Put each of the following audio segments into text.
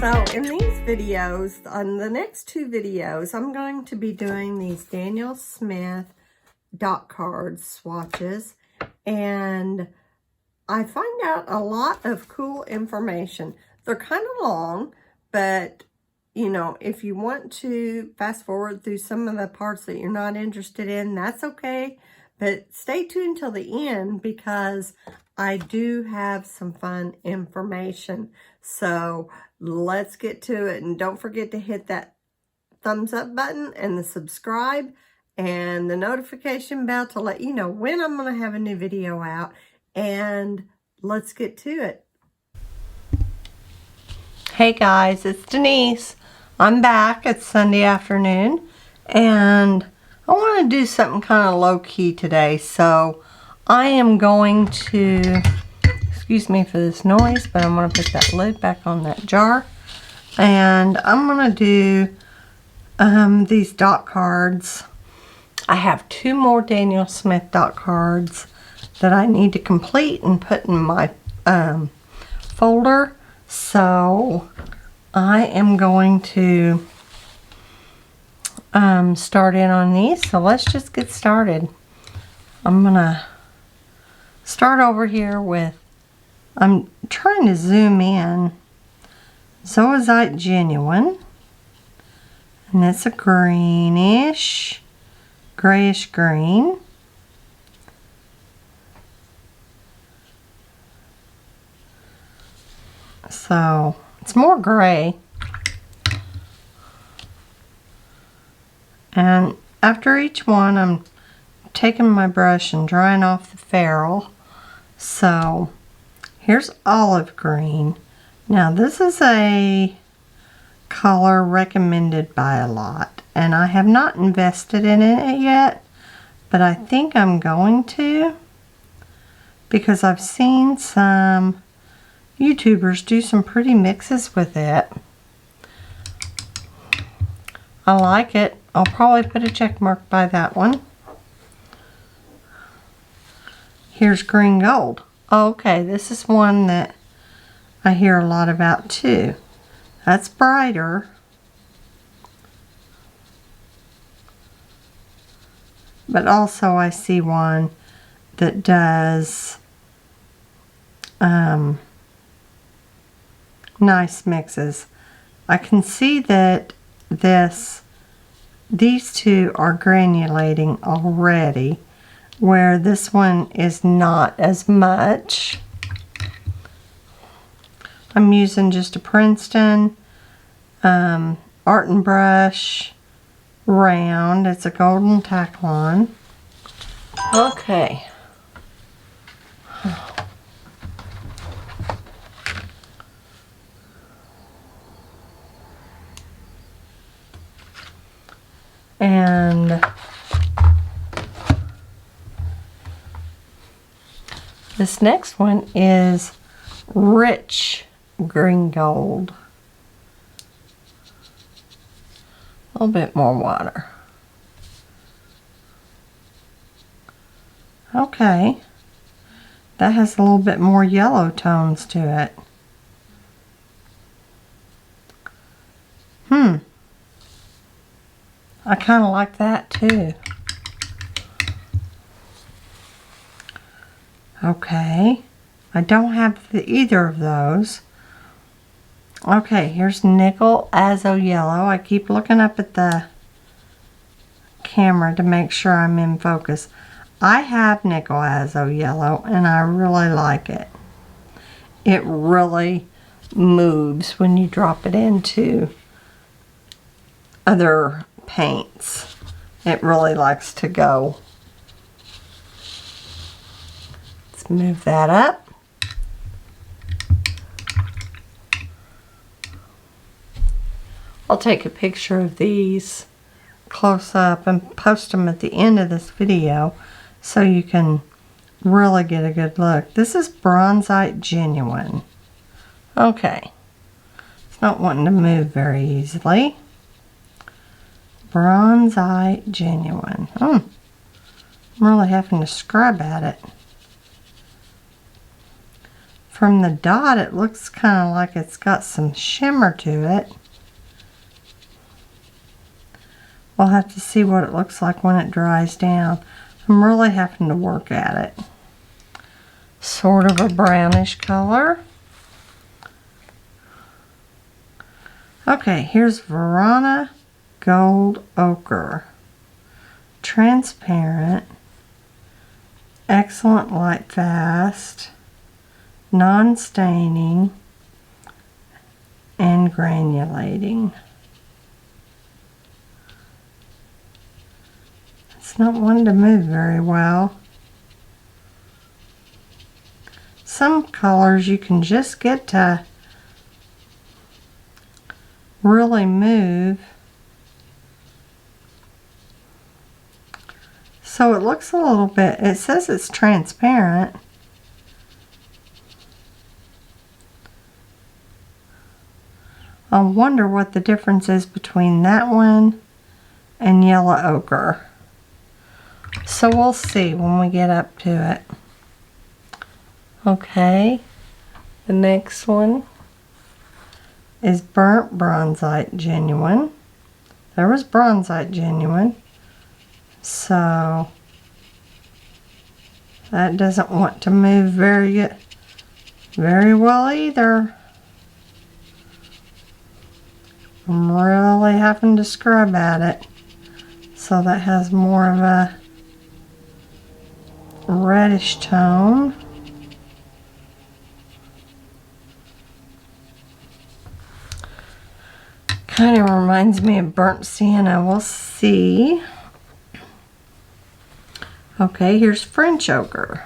So in these videos, on the next two videos, I'm going to be doing these Daniel Smith dot card swatches, and I find out a lot of cool information. They're kind of long, but you know, if you want to fast forward through some of the parts that you're not interested in, that's okay. But stay tuned till the end because I do have some fun information. So let's get to it. And don't forget to hit that thumbs up button and the subscribe and the notification bell to let you know when I'm going to have a new video out. And let's get to it. Hey guys, it's Denise. I'm back. It's Sunday afternoon and I want to do something kind of low-key today. So I am going to, excuse me for this noise, but I'm going to put that lid back on that jar. And I'm going to do these dot cards. I have two more Daniel Smith dot cards that I need to complete and put in my folder. So I am going to start in on these. So let's just get started. I'm gonna start over here with, I'm trying to zoom in, Oxide Genuine, and it's a greenish, grayish green. So it's more gray. And after each one, I'm taking my brush and drying off the ferrule. So here's olive green. Now this is a color recommended by a lot, and I have not invested in it yet, but I think I'm going to, because I've seen some YouTubers do some pretty mixes with it. I like it. I'll probably put a check mark by that one. Here's green gold. Okay, this is one that I hear a lot about too. That's brighter. But also I see one that does nice mixes. I can see that these two are granulating already, where this one is not as much. I'm using just a Princeton art and brush round. It's a golden Taklon. Okay. And this next one is rich green gold. A little bit more water. Okay. That has a little bit more yellow tones to it. I kind of like that too. Okay, I don't have either of those. Okay, here's nickel azo yellow. I keep looking up at the camera to make sure I'm in focus. I have nickel azo yellow and I really like it. It really moves when you drop it into other paints. It really likes to go. Let's move that up. I'll take a picture of these close up and post them at the end of this video so you can really get a good look. This is Bronzite Genuine. Okay. It's not wanting to move very easily. Bronzite Genuine. I'm really having to scrub at it. From the dot, it looks kind of like it's got some shimmer to it. We'll have to see what it looks like when it dries down. I'm really having to work at it. Sort of a brownish color. Okay, here's Varana Gold Ochre. Transparent. Excellent light fast. Non-staining. And granulating. It's not one to move very well. Some colors you can just get to really move. So it looks a little bit, it says it's transparent. I wonder what the difference is between that one and yellow ochre. So we'll see when we get up to it. Okay, the next one is Burnt Bronzite Genuine. There was Bronzite Genuine. So that doesn't want to move very well either. I'm really having to scrub at it. So that has more of a reddish tone. Kind of reminds me of burnt sienna. We'll see. Okay, here's French ochre.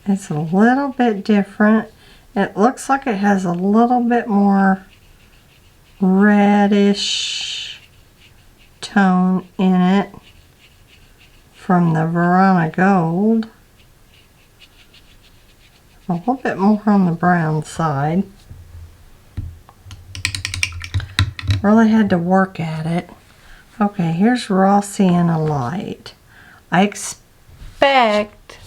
It's a little bit different. It looks like it has a little bit more reddish tone in it from the Varana Gold. A little bit more on the brown side. Really had to work at it. Okay, here's Raw Sienna Light. I expect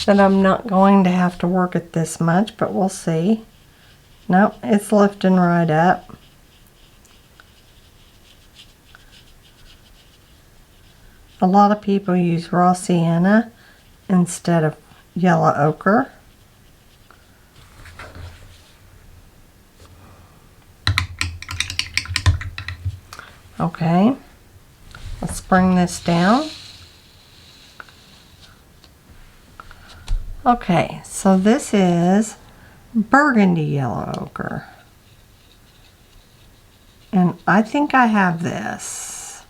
that I'm not going to have to work it this much, but we'll see. Nope, it's lifting right up. A lot of people use raw sienna instead of yellow ochre. Okay, let's bring this down. Okay, so this is Burgundy Yellow Ochre. And I think I have this.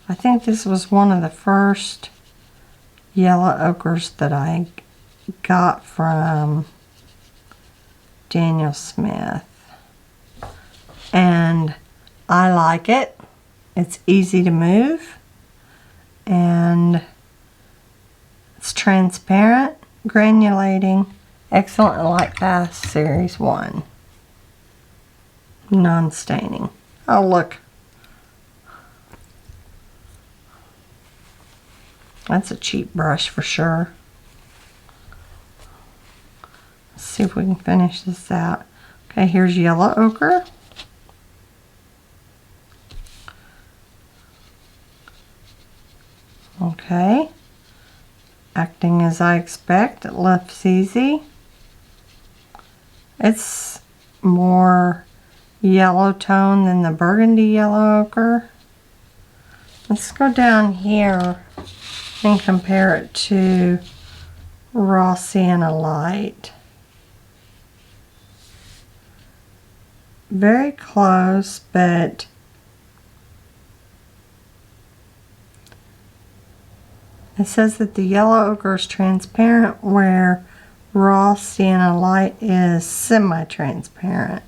I think this was one of the first yellow ochres that I got from Daniel Smith. And I like it. It's easy to move. And it's transparent, granulating, excellent light fast, series 1. Non-staining. Oh, look. That's a cheap brush for sure. Let's see if we can finish this out. Okay, here's yellow ochre. Okay. Acting as I expect, it lifts easy. It's more yellow tone than the burgundy yellow ochre. Let's go down here and compare it to raw sienna light. Very close, but it says that the yellow ochre is transparent where raw sienna light is semi-transparent.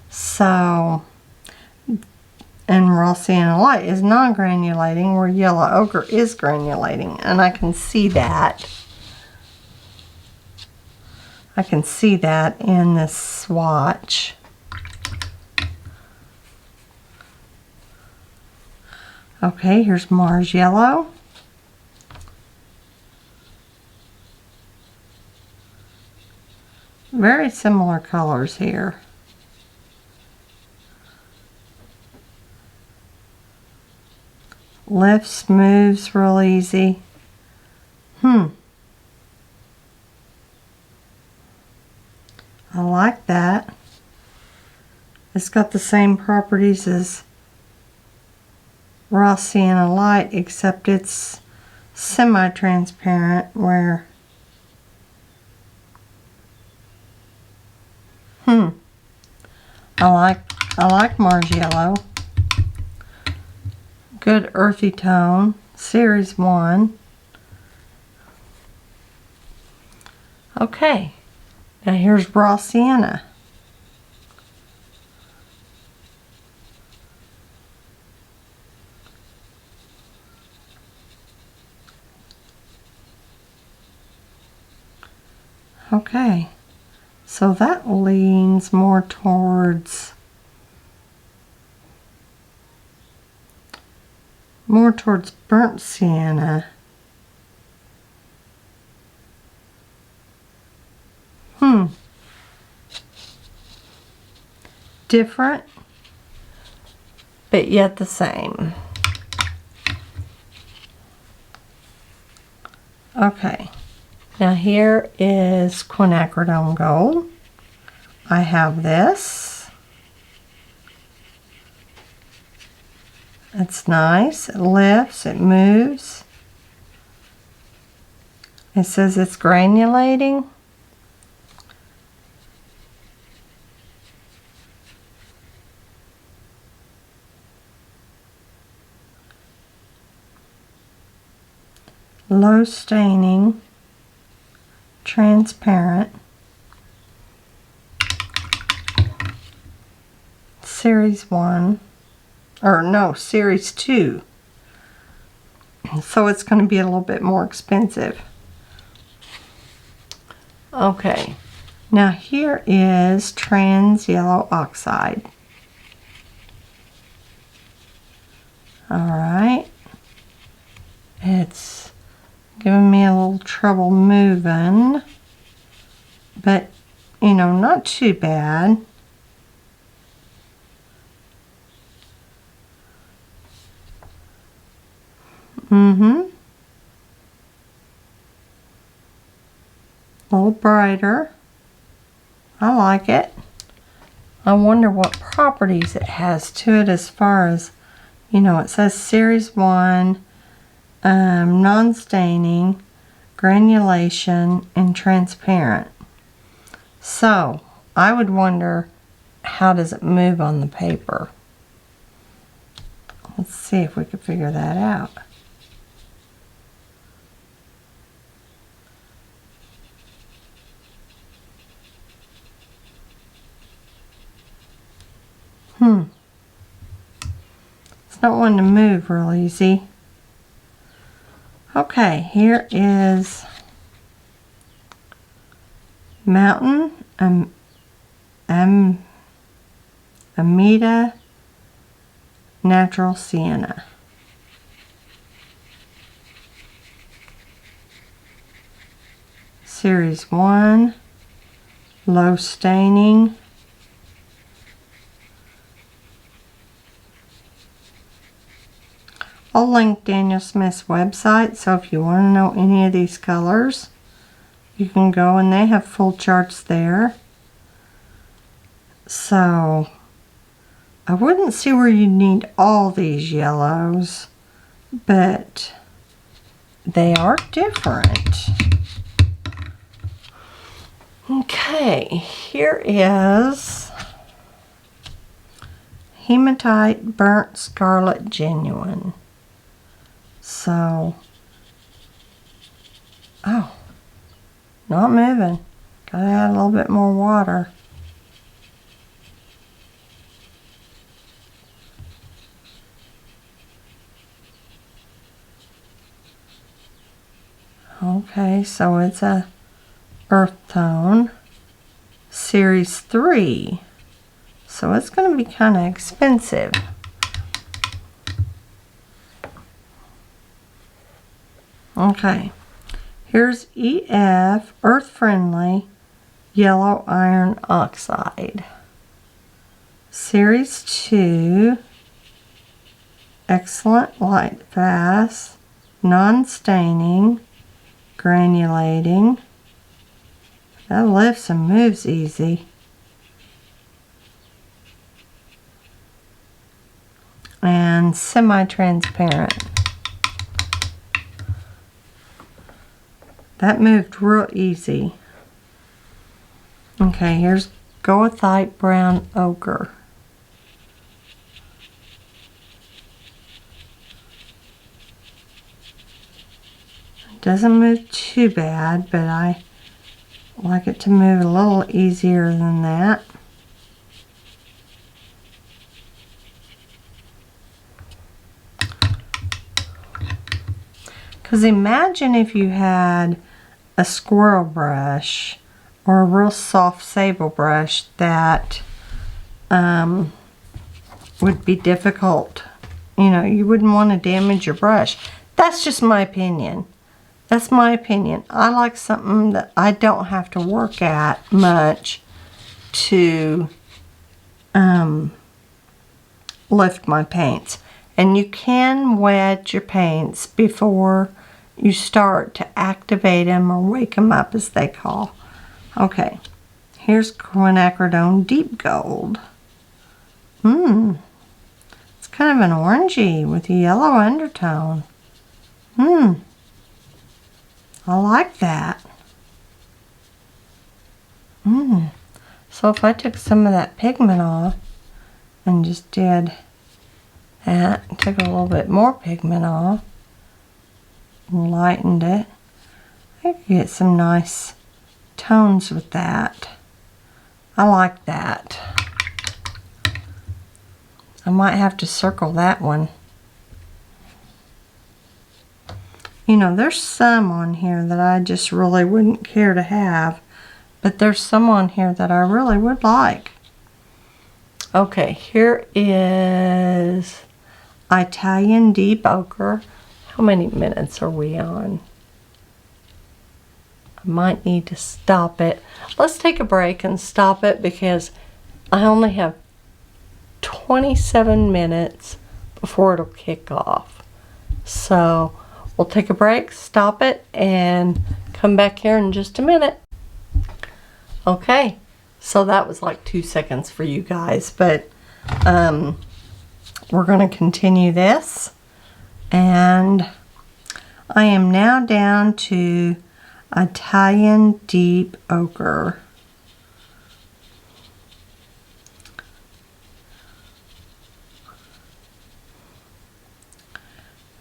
So, and raw sienna light is non-granulating where yellow ochre is granulating. And I can see that. I can see that in this swatch. Okay, here's Mars Yellow. Very similar colors here. Lifts, moves real easy. I like that. It's got the same properties as Raw Sienna Light, except it's semi-transparent, where I like Mars Yellow. Good earthy tone. Series 1. Okay. Now here's Raw Sienna. Okay. So that leans more towards burnt sienna. Different, but yet the same. Okay. Now here is Quinacridone Gold. I have this. It's nice. It lifts. It moves. It says it's granulating. Low staining. Transparent. Series 1. Or no, Series 2. So it's going to be a little bit more expensive. Okay. Now here is Trans Yellow Oxide. Alright. It's giving me a little trouble moving. But, you know, not too bad. A little brighter. I like it. I wonder what properties it has to it as far as, you know, it says Series 1, non-staining, granulation, and transparent. So, I would wonder, how does it move on the paper? Let's see if we can figure that out. It's not wanting to move real easy. Okay, here is Mountain Amita Natural Sienna. Series 1, low staining. I'll link Daniel Smith's website, so if you want to know any of these colors, you can go, and they have full charts there. So, I wouldn't see where you need all these yellows, but they are different. Okay, here is Hematite Burnt Scarlet Genuine. So, oh, not moving. Gotta add a little bit more water. Okay, so it's a earth tone. Series 3. So it's going to be kind of expensive. Okay, here's EF, Earth Friendly, Yellow Iron Oxide. Series 2, Excellent Light Fast, Non-Staining, Granulating. That lifts and moves easy. And semi-transparent. That moved real easy. Okay, here's Goethite Brown Ochre. It doesn't move too bad, but I like it to move a little easier than that. Because imagine if you had a squirrel brush or a real soft sable brush that would be difficult. You know, you wouldn't want to damage your brush. That's just my opinion. That's my opinion. I like something that I don't have to work at much to lift my paints. And you can wet your paints before you start to activate them or wake them up, as they call. Okay, here's Quinacridone Deep Gold. It's kind of an orangey with a yellow undertone. I like that. So if I took some of that pigment off and just did that, and took a little bit more pigment off and lightened it, I could get some nice tones with that. I like that. I might have to circle that one. You know, there's some on here that I just really wouldn't care to have, but there's some on here that I really would like. Okay, here is Italian Deep Ochre. How many minutes are we on? I might need to stop it. Let's take a break and stop it because I only have 27 minutes before it'll kick off. So we'll take a break, stop it, and come back here in just a minute. Okay, so that was like 2 seconds for you guys, but we're going to continue this. And I am now down to Italian Deep Ochre.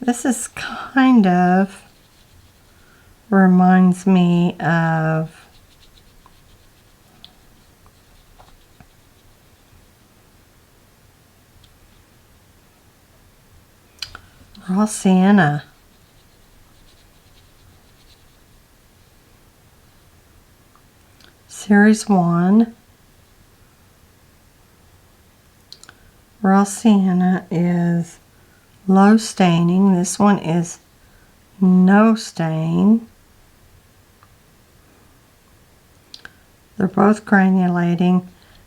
This is kind of reminds me of raw sienna. Series 1. Raw sienna is low staining. This one is no stain. They're both granulating,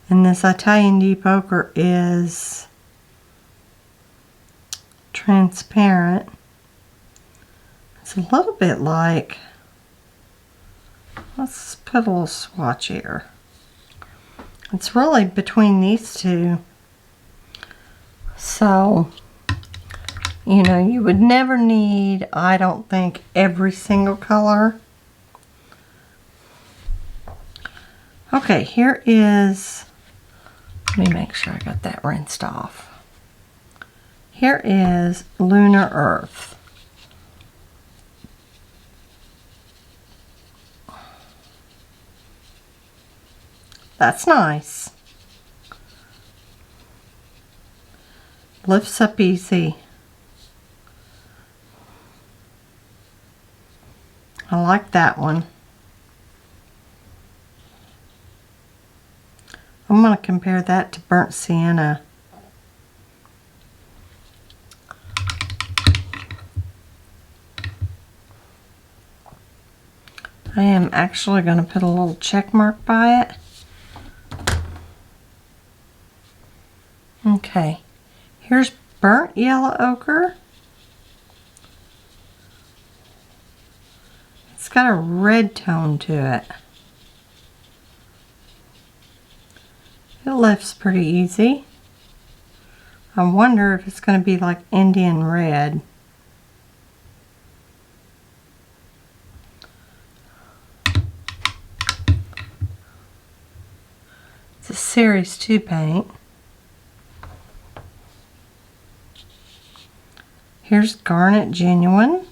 and this Italian Deep Ochre is transparent. It's a little bit like, let's put a little swatch here. It's really between these two. So, you know, you would never need, I don't think, every single color. Okay, here is, let me make sure I got that rinsed off. Here is Lunar Earth. That's nice. Lifts up easy. I like that one. I'm going to compare that to Burnt Sienna. I am actually going to put a little check mark by it. Okay, here's burnt yellow ochre. It's got a red tone to it. It lifts pretty easy. I wonder if it's going to be like Indian red. It's a Series 2 paint. Here's Garnet Genuine.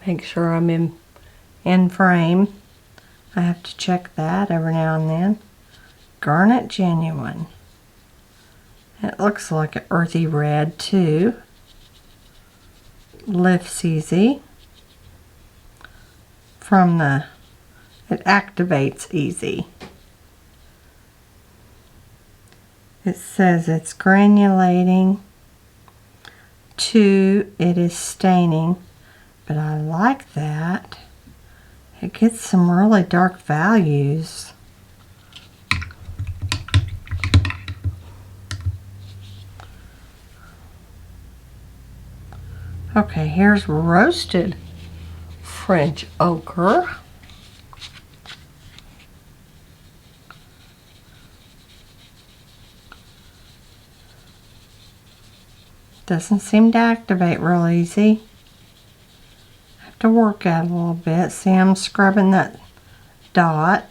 Make sure I'm in frame. I have to check that every now and then. Garnet Genuine. It looks like an earthy red too. Lifts easy. It activates easy. It says it's granulating. 2, it is staining. But I like that. It gets some really dark values. Okay, here's roasted French ochre. Doesn't seem to activate real easy. Have to work at it a little bit. See, I'm scrubbing that dot.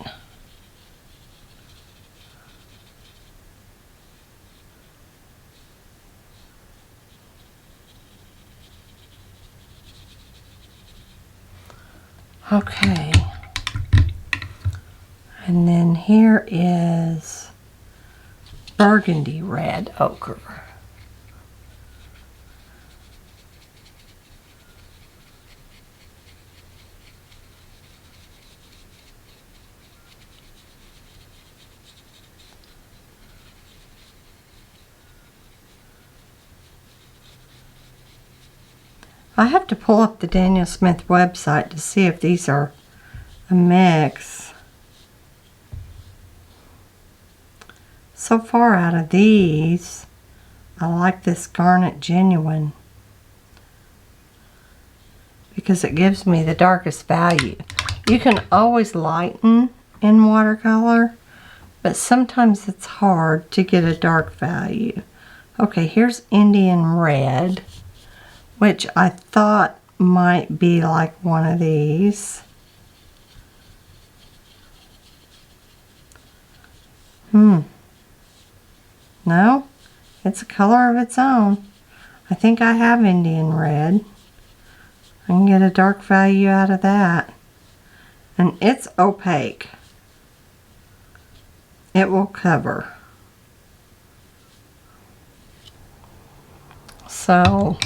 Okay. And then here is Burgundy Red Ochre. I have to pull up the Daniel Smith website to see if these are a mix. So far out of these, I like this Garnet Genuine because it gives me the darkest value. You can always lighten in watercolor, but sometimes it's hard to get a dark value. Okay, here's Indian Red, which I thought might be like one of these. No, it's a color of its own. I think I have Indian Red. I can get a dark value out of that. And it's opaque. It will cover. So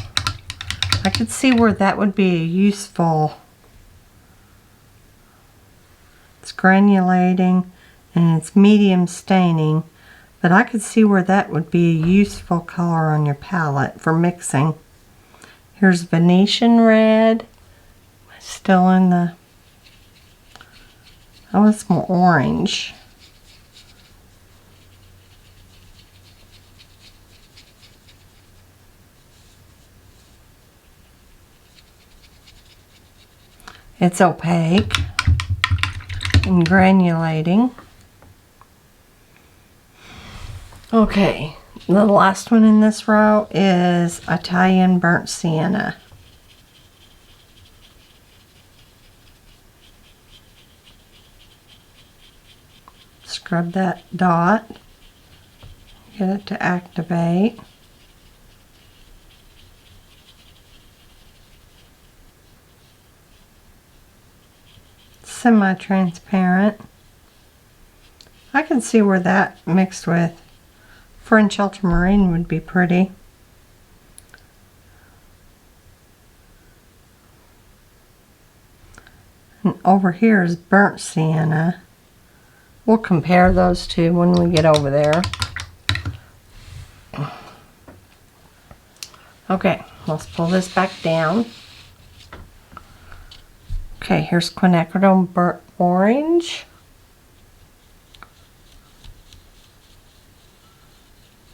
I could see where that would be useful. It's granulating and it's medium staining, but I could see where that would be a useful color on your palette for mixing. Here's Venetian Red, still in the, oh, it's more orange. It's opaque and granulating. Okay, the last one in this row is Italian Burnt Sienna. Scrub that dot, get it to activate. Semi-transparent. I can see where that mixed with French ultramarine would be pretty. And over here is burnt sienna. We'll compare those two when we get over there. Okay, let's pull this back down. Okay, here's Quinacridone Burnt Orange.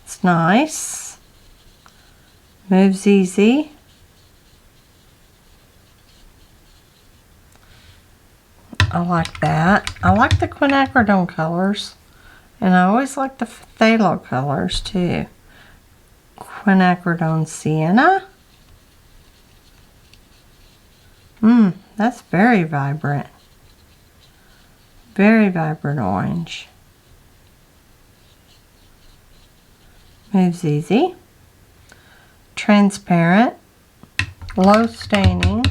It's nice. Moves easy. I like that. I like the Quinacridone colors. And I always like the phthalo colors too. Quinacridone Sienna. That's very vibrant. Very vibrant orange. Moves easy. Transparent. Low staining.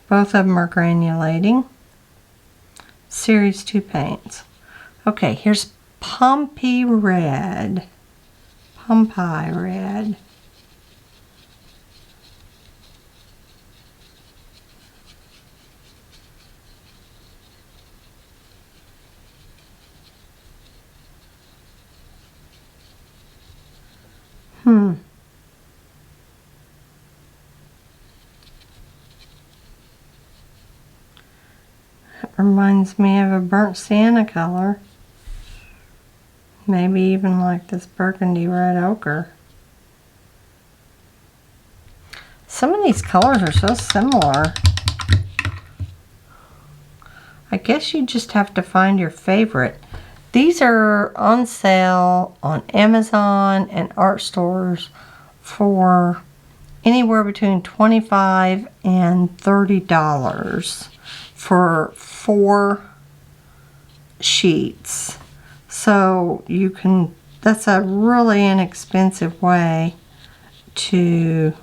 Both of them are granulating. Series 2 paints. Okay, here's Pompeii Red. Pompeii Red. It reminds me of a burnt sienna color. Maybe even like this Burgundy Red Ochre. Some of these colors are so similar. I guess you just have to find your favorite. These are on sale on Amazon and art stores for anywhere between $25 and $30 for 4 sheets. So you can, that's a really inexpensive way to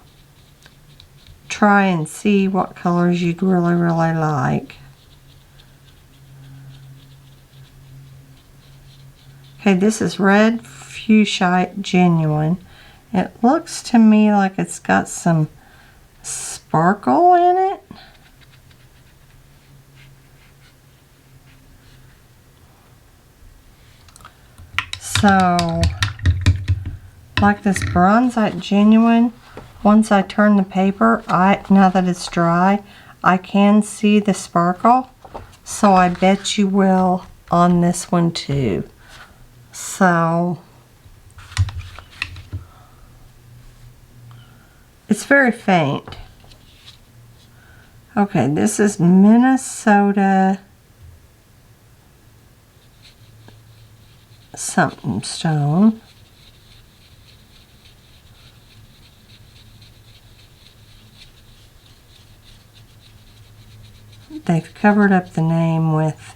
try and see what colors you'd really like. Okay, this is Red Fuchsia Genuine. It looks to me like it's got some sparkle in it. So, like this Bronzite Genuine, once I turn the paper, now that it's dry, I can see the sparkle. So I bet you will on this one too. So, it's very faint. Okay, this is Minnesota something stone. They've covered up the name with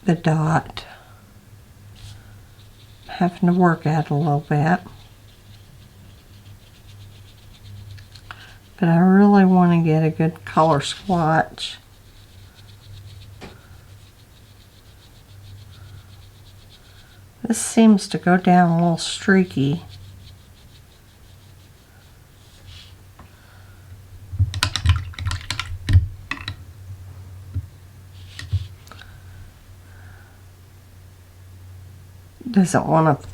the dot. Having to work at a little bit. But I really want to get a good color swatch. This seems to go down a little streaky. Doesn't want to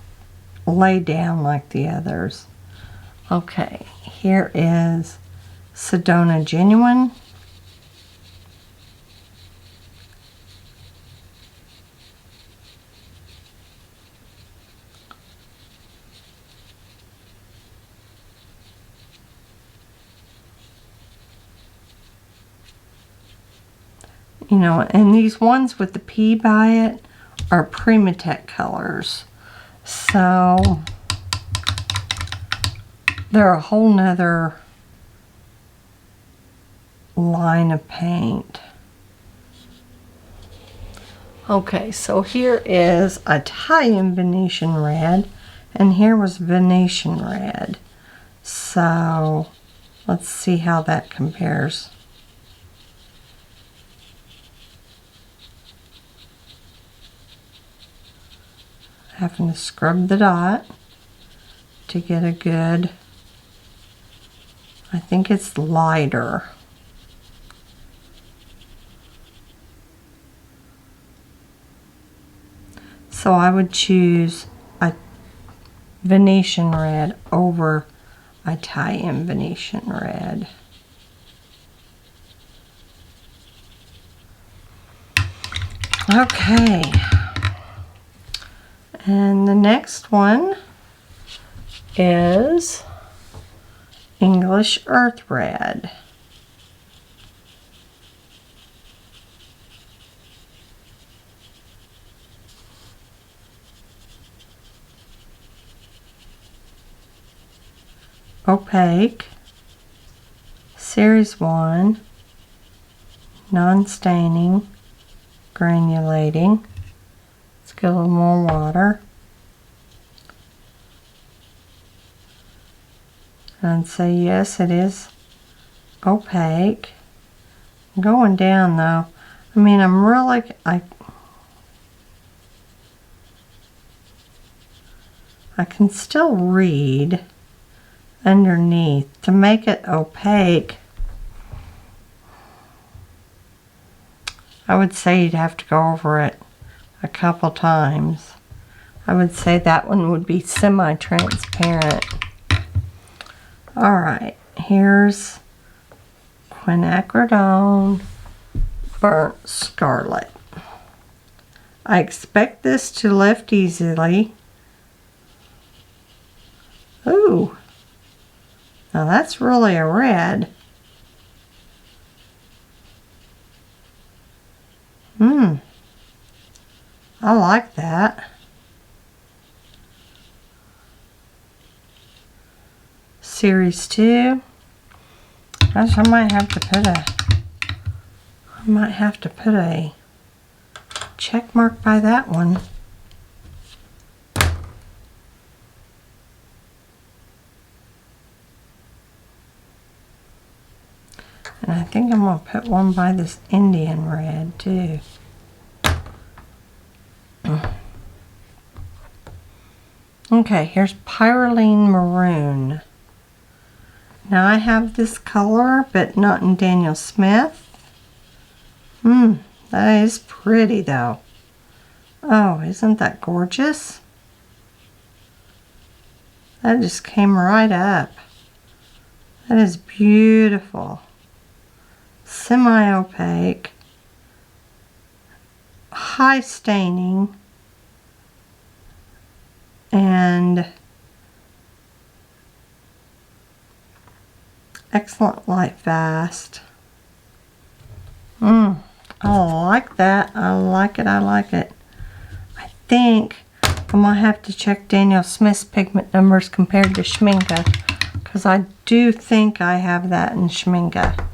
lay down like the others. Okay, here is Sedona Genuine. You know, and these ones with the P by it are Primatech colors. So they're a whole nother line of paint. Okay, so here is Italian Venetian Red, and here was Venetian Red. So let's see how that compares. Having to scrub the dot to get a good, I think it's lighter. So I would choose a Venetian Red over I tie in Venetian red. Okay. And the next one is English Earth Red. Opaque, Series 1, non-staining, granulating. Let's get a little more water. And say yes, it is opaque. I'm going down though. I mean, I'm really, I can still read underneath. To make it opaque, I would say you'd have to go over it a couple times. I would say that one would be semi-transparent. Alright, here's Quinacridone Burnt Scarlet. I expect this to lift easily. Ooh, now that's really a red. I like that. Series 2. Gosh, I might have to put a check mark by that one. And I think I'm going to put one by this Indian red too. Okay, here's Pyrolene Maroon. Now I have this color, but not in Daniel Smith. That is pretty though. Oh, isn't that gorgeous? That just came right up. That is beautiful. Semi-opaque. High staining. And excellent light fast. I like that. I like it. I like it. I think I'm going to have to check Daniel Smith's pigment numbers compared to Schmincke, because I do think I have that in Schmincke.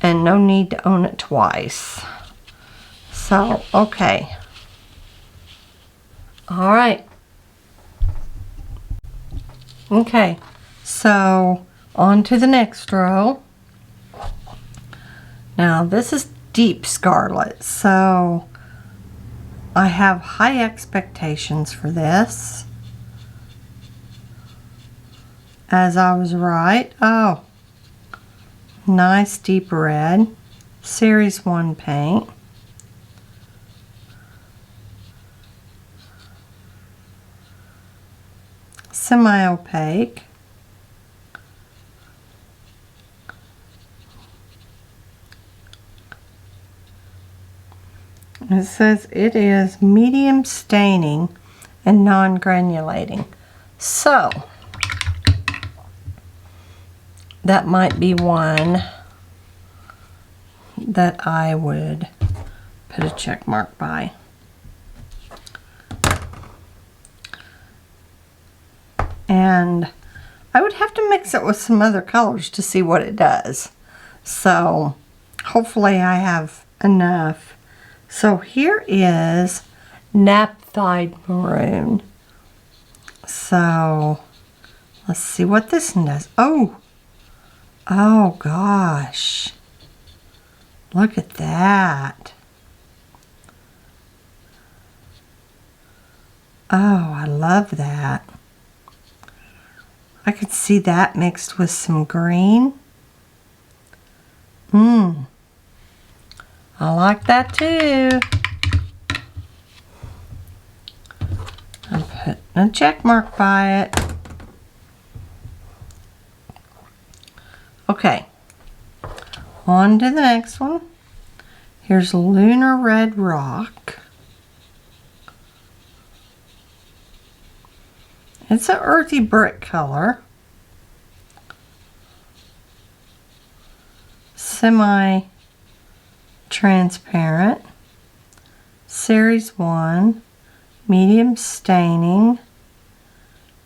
And no need to own it twice. So, okay. Alright. Okay, so on to the next row. Now this is deep scarlet, so I have high expectations for this. As I was right. Oh, nice deep red. Series 1 paint. Semi-opaque. It says it is medium staining and non-granulating. So, that might be one that I would put a check mark by. And I would have to mix it with some other colors to see what it does. So hopefully I have enough. So here is Naptide Maroon. So let's see what this one does. Oh gosh. Look at that. Oh, I love that. I could see that mixed with some green. I like that too. I'm putting a check mark by it. On to the next one. Here's Lunar Red Rock. It's an earthy brick color. Semi-transparent. Series 1. Medium staining.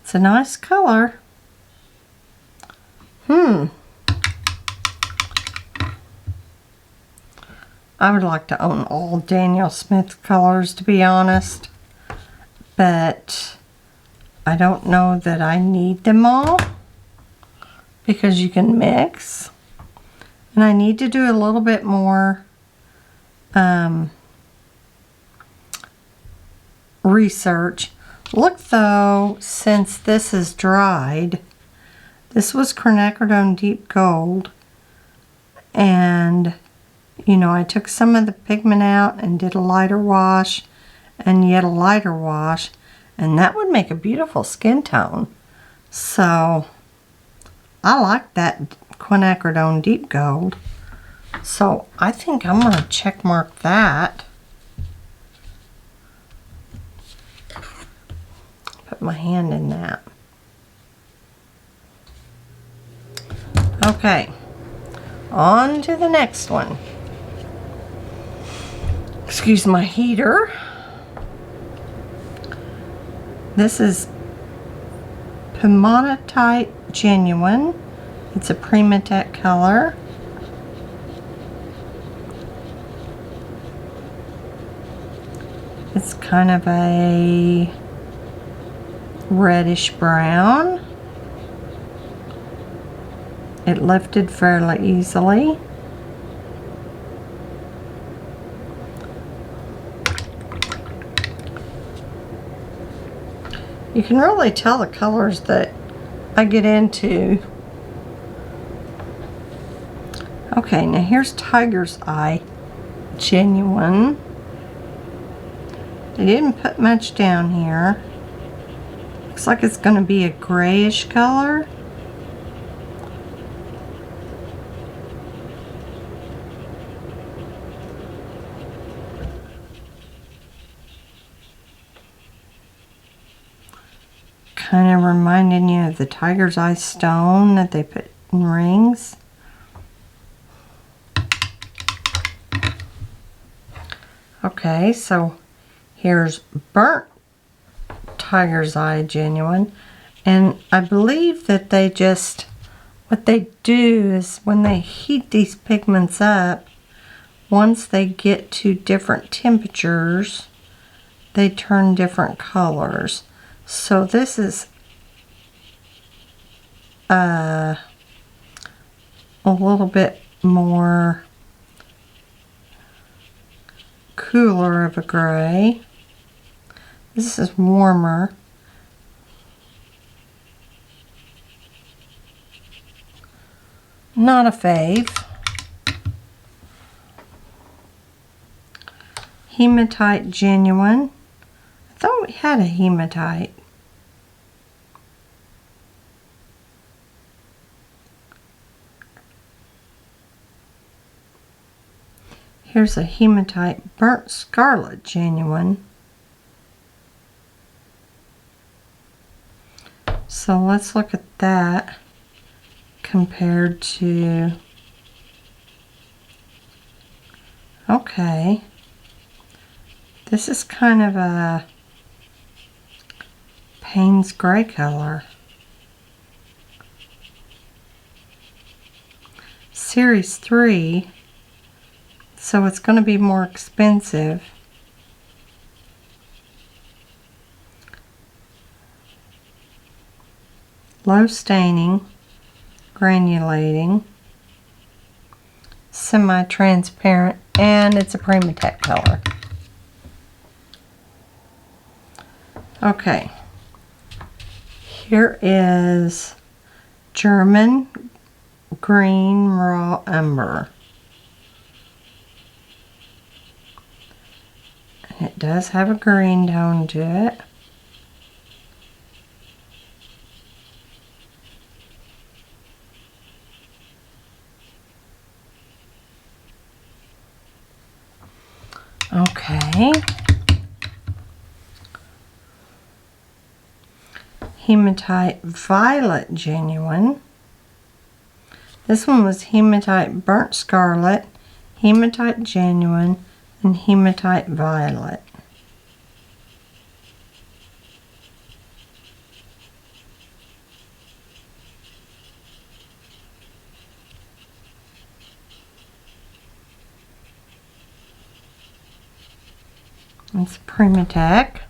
It's a nice color. I would like to own all Daniel Smith colors, to be honest, but I don't know that I need them all because you can mix, and I need to do a little bit more research. Look though, since this is dried, this was Quinacridone Deep Gold, and you know, I took some of the pigment out and did a lighter wash and yet a lighter wash, and that would make a beautiful skin tone. So I like that Quinacridone Deep Gold. So I think I'm going to check mark that. Put my hand in that. Okay, on to the next one. Excuse my heater. This is Hematite Genuine. It's a Hematite color. It's kind of a reddish brown. It lifted fairly easily. You can really tell the colors that I get into. Okay, now here's Tiger's Eye Genuine. They didn't put much down here. Looks like it's going to be a grayish color. Kind of reminding you of the tiger's eye stone that they put in rings. Okay, so here's burnt tiger's eye genuine, and I believe that they just, what they do is when they heat these pigments up, once they get to different temperatures, they turn different colors. So this is a little bit more cooler of a gray. This is warmer. Not a fave. Hematite Genuine. I thought we had a hematite. Here's a Hematite Burnt Scarlet Genuine. So let's look at that compared to, okay, this is kind of a Payne's gray color. Series 3, so it's going to be more expensive. Low staining, granulating, semi-transparent, and it's a Hematite color. Okay, here is German Green Raw Umber. And it does have a green tone to it. Okay. Hematite Violet Genuine. This one was Hematite Burnt Scarlet, Hematite Genuine, and Hematite Violet. It's Primatech.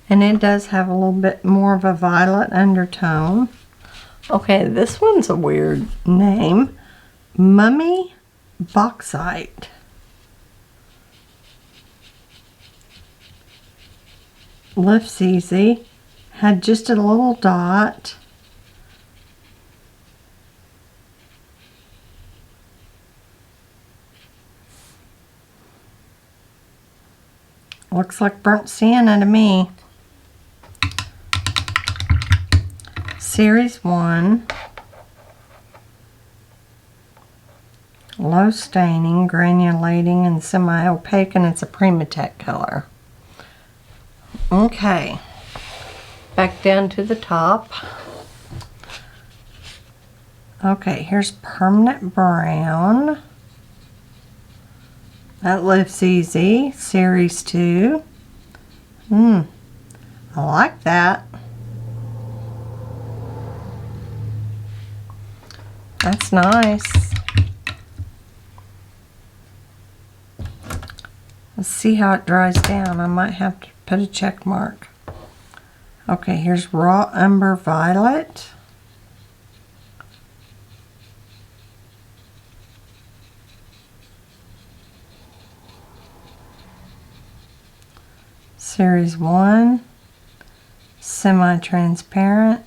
And it does have a little bit more of a violet undertone. Okay, this one's a weird name. Mummy Bauxite. Lifts easy. Had just a little dot. Looks like burnt sienna to me. Series 1. Low staining, granulating, and semi-opaque, and it's a Primatech color. Okay. Back down to the top. Okay, here's Permanent Brown. That lifts easy. Series 2. I like that. That's nice. Let's see how it dries down. I might have to put a check mark. Okay, here's Raw Umber Violet. Series 1. Semi-transparent.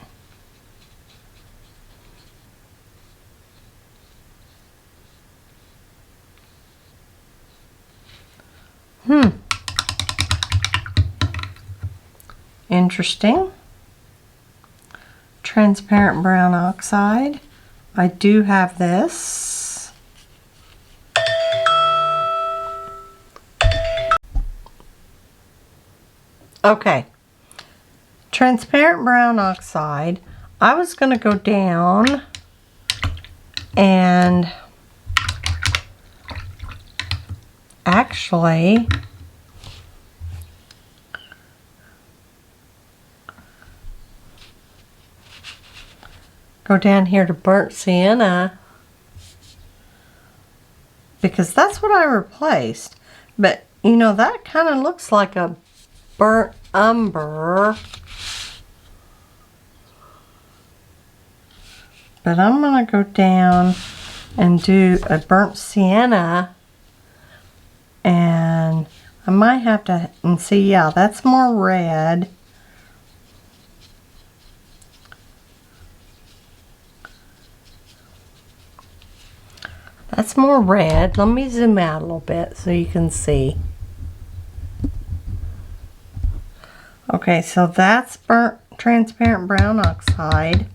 Interesting. Transparent brown oxide. I do have this. Okay. Transparent brown oxide. I was going to go down and actually go down here to burnt sienna because that's what I replaced. But you know, that kind of looks like a burnt umber. But I'm going to go down and do a burnt sienna, and I might have to, and see, yeah, that's more red. That's more red. Let me zoom out a little bit so you can see. Okay, so that's burnt transparent brown oxide,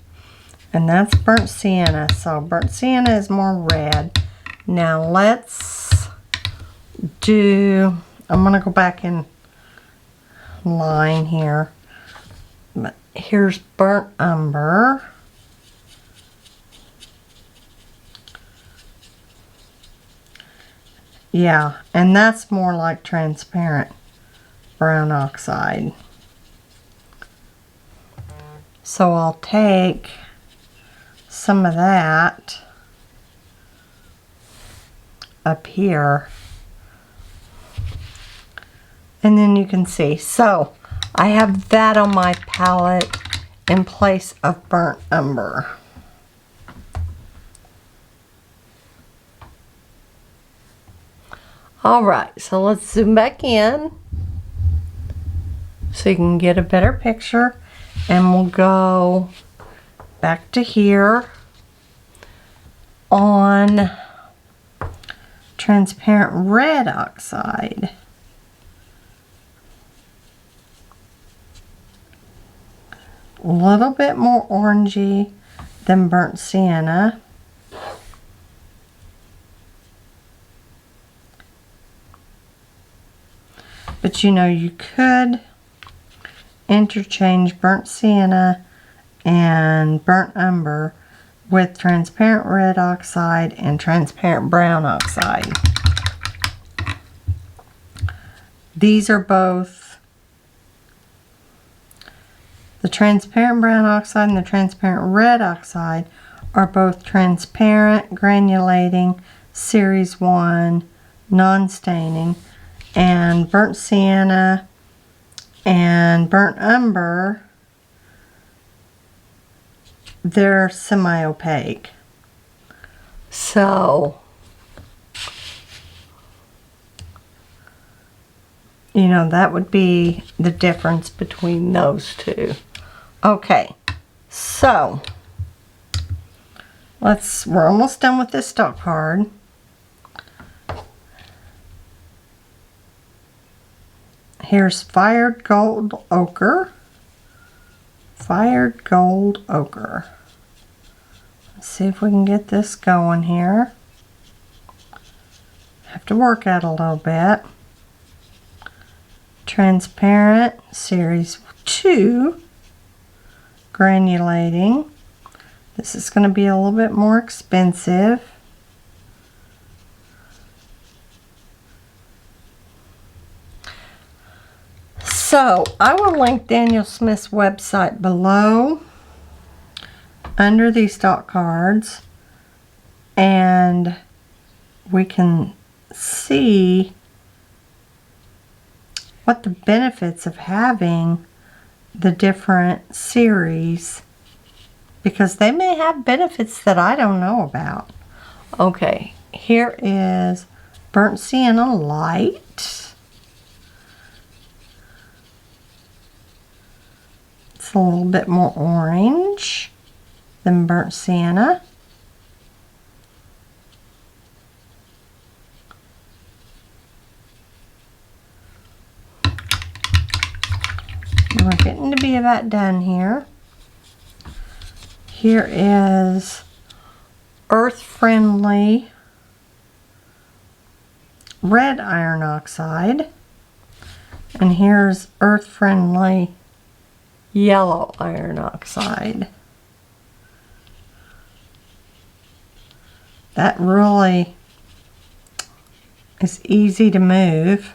and that's burnt sienna. So burnt sienna is more red. Now let's do, I'm going to go back in line here. But here's burnt umber. Yeah, and that's more like transparent brown oxide. So I'll take some of that up here, and then you can see. So I have that on my palette in place of burnt umber. All right, so let's zoom back in so you can get a better picture, and we'll go back to here on transparent red oxide. A little bit more orangey than burnt sienna. But you know, you could interchange burnt sienna and burnt umber with transparent red oxide and transparent brown oxide. These are both, the transparent brown oxide and the transparent red oxide are both transparent, granulating, series 1, non-staining, and burnt sienna and burnt umber, they're semi-opaque. So, you know, that would be the difference between those two. Okay, so we're almost done with this stock card. Here's Fired Gold Ochre. Fired Gold Ochre. Let's see if we can get this going here. Have to work out a little bit. Transparent, series 2, granulating. This is going to be a little bit more expensive. So, I will link Daniel Smith's website below under these stock cards, and we can see what the benefits of having the different series, because they may have benefits that I don't know about. Okay, here is Burnt Sienna Light. It's a little bit more orange than Burnt Sienna. We're getting to be about done here. Here is Earth Friendly Red Iron Oxide. And here's Earth Friendly Yellow Iron Oxide. That really is easy to move.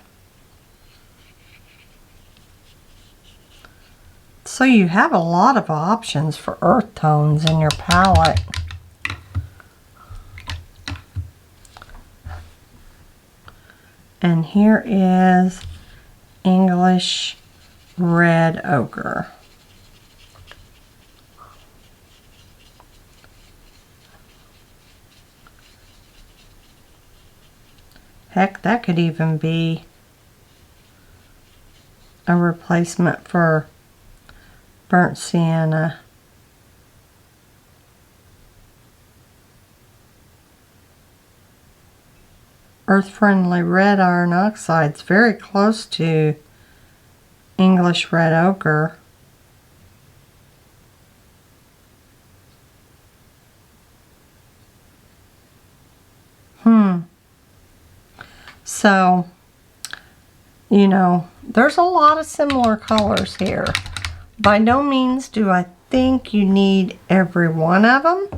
So you have a lot of options for earth tones in your palette. And here is English Red Ochre. Heck, that could even be a replacement for Burnt Sienna. Earth Friendly Red Iron Oxide is very close to English Red Ochre. So, you know, there's a lot of similar colors here. By no means do I think you need every one of them.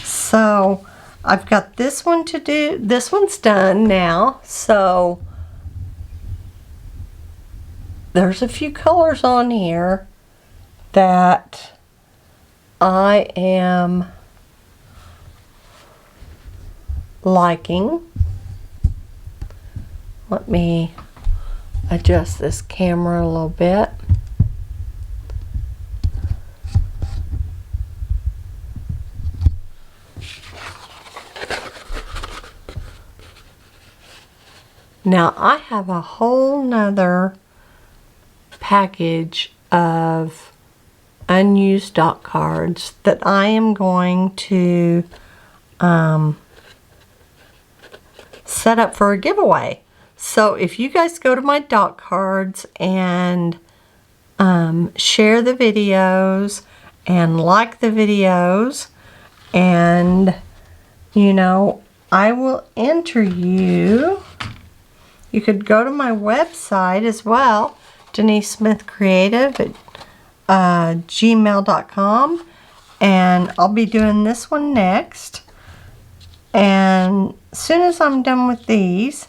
So, I've got this one to do. This one's done now. So, there's a few colors on here that I am liking. Let me adjust this camera a little bit. Now I have a whole nother package of unused stock cards that I am going to set up for a giveaway. So if you guys go to my dot cards and share the videos and like the videos, and you know, I will enter you you could go to my website as well, Denise Smith Creative at gmail.com, and I'll be doing this one next. And as soon as I'm done with these,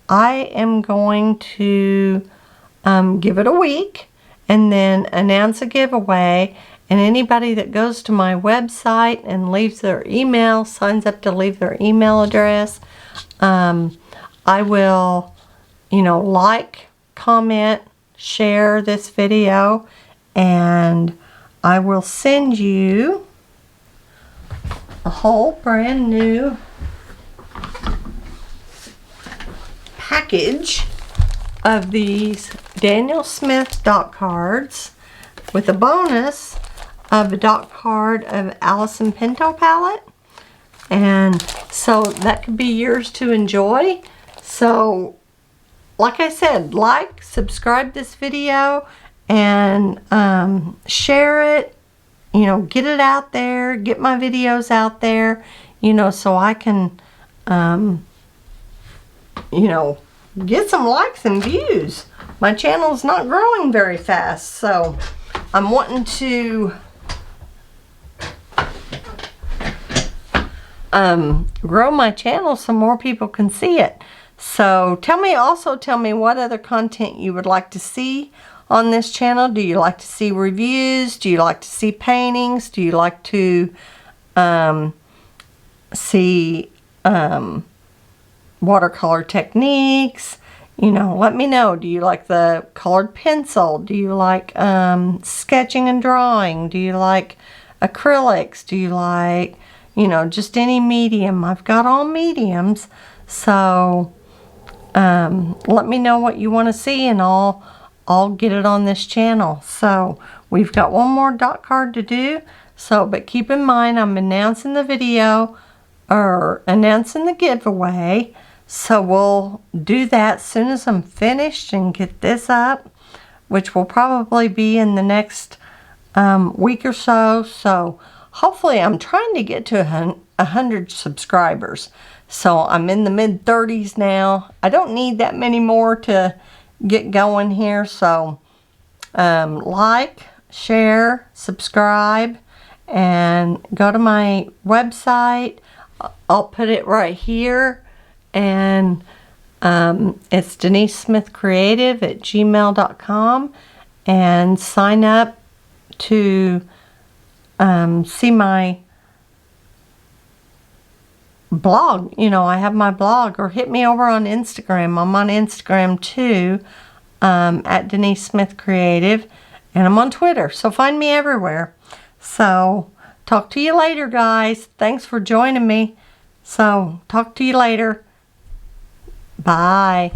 I am going to give it a week and then announce a giveaway. And anybody that goes to my website and leaves their email, signs up to leave their email address, I will, you know, like, comment, share this video, and I will send you a whole brand new package of these Daniel Smith dot cards with a bonus of a dot card of Allison Pinto palette. And so that could be yours to enjoy. So like I said, like, subscribe this video, and share it, you know, get it out there, get my videos out there, you know, so I can you know, get some likes and views. My channel's not growing very fast, so I'm wanting to grow my channel so more people can see it. So tell me what other content you would like to see on this channel. Do you like to see reviews? Do you like to see paintings? Do you like to see watercolor techniques? You know, let me know. Do you like the colored pencil? Do you like sketching and drawing? Do you like acrylics? Do you like, you know, just any medium? I've got all mediums. So let me know what you want to see, and I'll get it on this channel. So we've got one more dot card to do. So, but keep in mind, I'm announcing the video, or announcing the giveaway. So we'll do that as soon as I'm finished and get this up, which will probably be in the next week or so. So hopefully, I'm trying to get to 100 subscribers. So I'm in the mid-30s now. I don't need that many more to get going here. So like, share, subscribe, and go to my website. I'll put it right here. And it's Denise Smith Creative at gmail.com, and sign up to see my blog. You know, I have my blog, or hit me over on Instagram. I'm on Instagram too, at Denise Smith Creative, and I'm on Twitter. So find me everywhere. So talk to you later, guys. Thanks for joining me. So talk to you later. Bye.